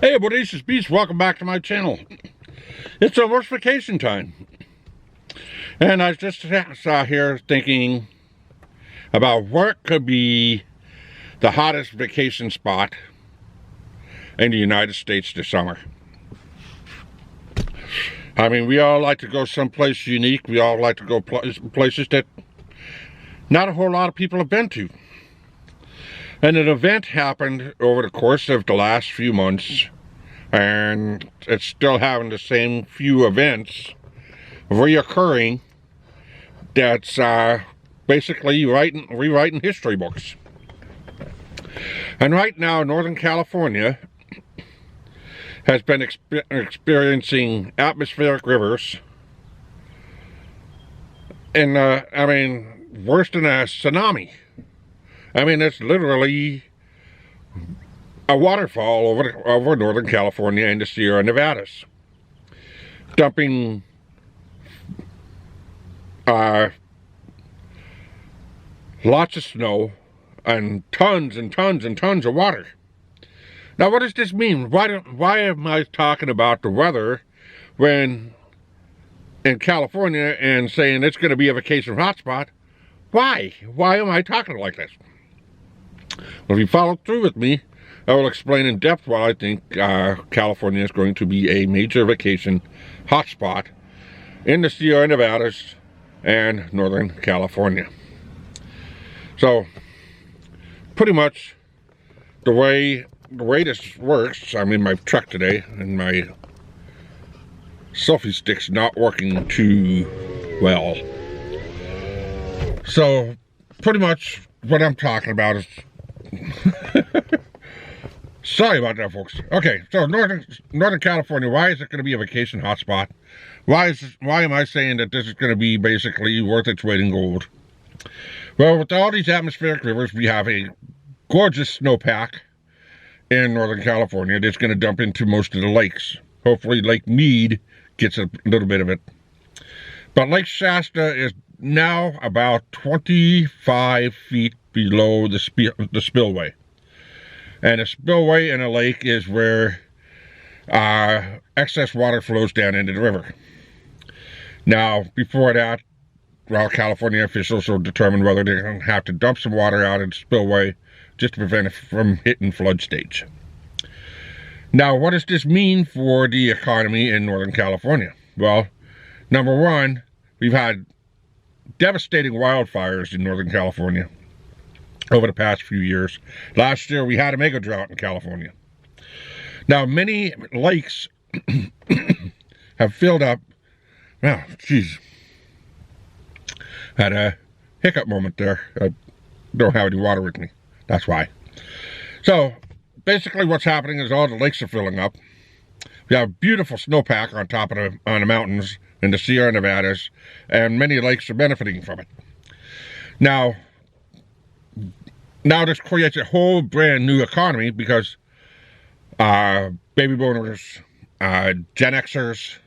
Hey everybody, this is Beast. Welcome back to my channel. It's almost vacation time. And I was just sat here thinking about what could be the hottest vacation spot in the United States this summer. I mean, we all like to go someplace unique. We all like to go places that not a whole lot of people have been to. And an event happened over the course of the last few months, and it's still having the same few events reoccurring that's basically rewriting history books. And right now, Northern California has been experiencing atmospheric rivers, and I mean, worse than a tsunami. I mean, it's literally a waterfall over Northern California into Sierra Nevadas, dumping lots of snow and tons and tons and tons of water. Now, what does this mean? Why am I talking about the weather when in California and saying it's going to be a vacation hotspot? Why? Why am I talking like this? Well, if you follow through with me, I will explain in depth why I think California is going to be a major vacation hotspot in the Sierra Nevadas and Northern California. So, pretty much the way this works, I'm in my truck today, and my selfie stick's not working too well. So, pretty much what I'm talking about is... Sorry about that, folks. Okay, so Northern California, why is it going to be a vacation hotspot? Why am I saying that this is going to be basically worth its weight in gold? Well, with all these atmospheric rivers, we have a gorgeous snowpack in Northern California that's going to dump into most of the lakes. Hopefully Lake Mead gets a little bit of it. But Lake Shasta is now about 25 feet below the spillway. And a spillway in a lake is where excess water flows down into the river. Now, before that, well, California officials will determine whether they're going to have to dump some water out in the spillway just to prevent it from hitting flood stage. Now, what does this mean for the economy in Northern California? Well, number one, we've had devastating wildfires in Northern California over the past few years. Last year, we had a mega drought in California. Now, many lakes have filled up. Well, geez. Had a hiccup moment there. I don't have any water with me. That's why. So, basically what's happening is all the lakes are filling up. We have beautiful snowpack on top of the mountains in the Sierra Nevadas, and many lakes are benefiting from it. Now this creates a whole brand new economy because baby boomers, Gen Xers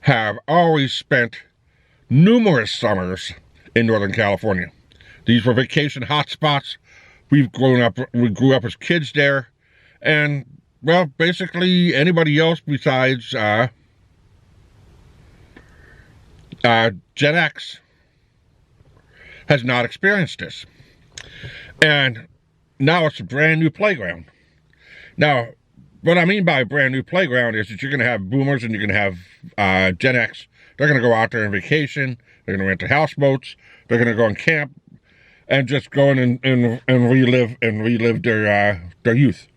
have always spent numerous summers in Northern California. These were vacation hotspots. We grew up as kids there, and well, basically anybody else besides Gen X has not experienced this. And now it's a brand new playground. Now, what I mean by a brand new playground is that you're going to have boomers and you're going to have Gen X. They're going to go out there on vacation. They're going to rent their houseboats. They're going to go on camp and just go in and relive their youth.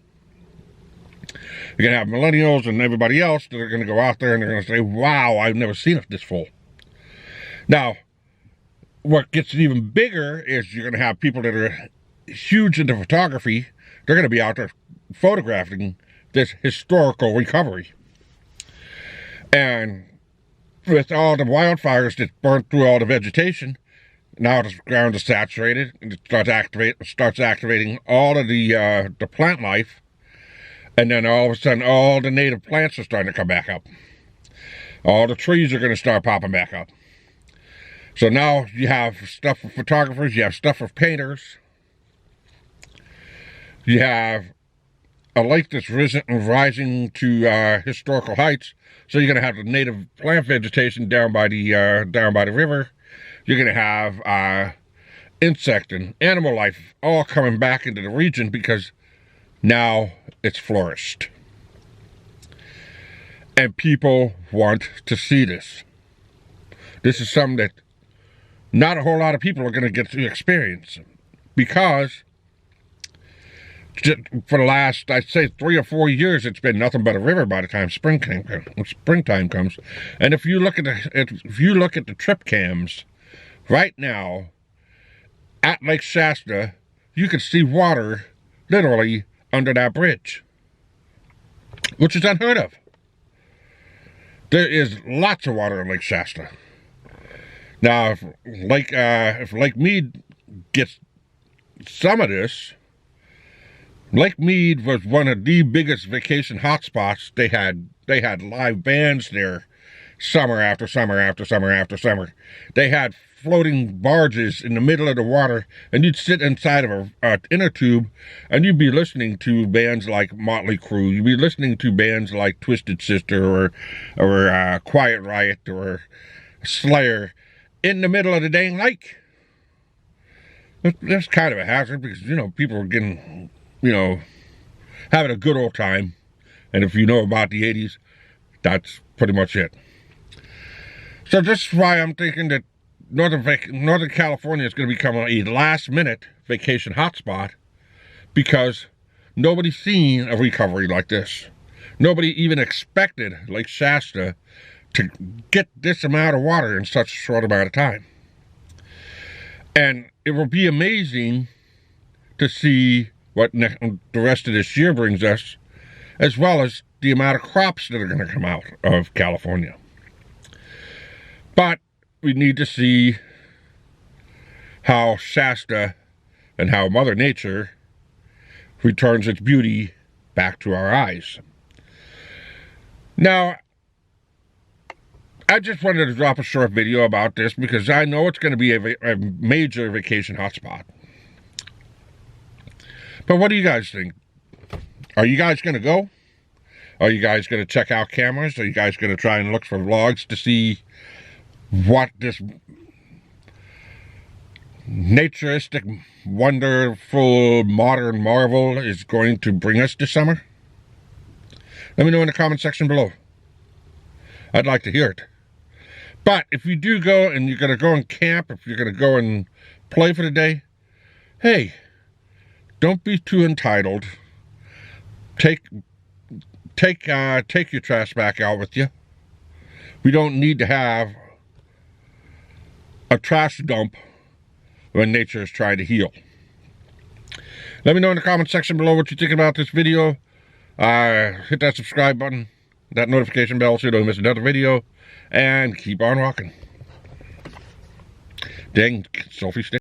You're going to have millennials and everybody else that are going to go out there and they're going to say, wow, I've never seen it this full. Now, what gets even bigger is you're going to have people that are huge into photography. They're going to be out there photographing this historical recovery. And with all the wildfires that burnt through all the vegetation, now the ground is saturated, and it starts activating all of the plant life, and then all of a sudden all the native plants are starting to come back up. All the trees are going to start popping back up. So now you have stuff for photographers, you have stuff for painters, you have a lake that's rising to historical heights. So you're going to have the native plant vegetation down by the river. You're going to have insect and animal life all coming back into the region because now it's flourished. And people want to see this. This is something that not a whole lot of people are going to get to experience because for the last, I'd say, 3 or 4 years, it's been nothing but a river by the time springtime comes. And if you look at the trip cams right now at Lake Shasta, you can see water literally under that bridge, which is unheard of. There is lots of water in Lake Shasta. Now, if Lake Mead gets some of this, Lake Mead was one of the biggest vacation hotspots. They had live bands there summer after summer after summer after summer. They had floating barges in the middle of the water, and you'd sit inside of an inner tube, and you'd be listening to bands like Motley Crue. You'd be listening to bands like Twisted Sister or Quiet Riot or Slayer in the middle of the dang lake. That's kind of a hazard because, people are getting, having a good old time. And if you know about the 80s, that's pretty much it. So this is why I'm thinking that Northern California is going to become a last-minute vacation hotspot because nobody's seen a recovery like this. Nobody even expected Lake Shasta to get this amount of water in such a short amount of time. And it will be amazing to see what the rest of this year brings us, as well as the amount of crops that are going to come out of California. But we need to see how Shasta and how Mother Nature returns its beauty back to our eyes. Now, I just wanted to drop a short video about this because I know it's going to be a major vacation hotspot. But what do you guys think? Are you guys going to go? Are you guys going to check out cameras? Are you guys going to try and look for vlogs to see what this naturistic, wonderful, modern marvel is going to bring us this summer? Let me know in the comment section below. I'd like to hear it. But if you do go and you're going to go and camp, if you're going to go and play for the day, hey, don't be too entitled. Take your trash back out with you. We don't need to have a trash dump when nature is trying to heal. Let me know in the comment section below what you think about this video. Hit that subscribe button, that notification bell so you don't miss another video, and keep on walking. Dang, selfie stick.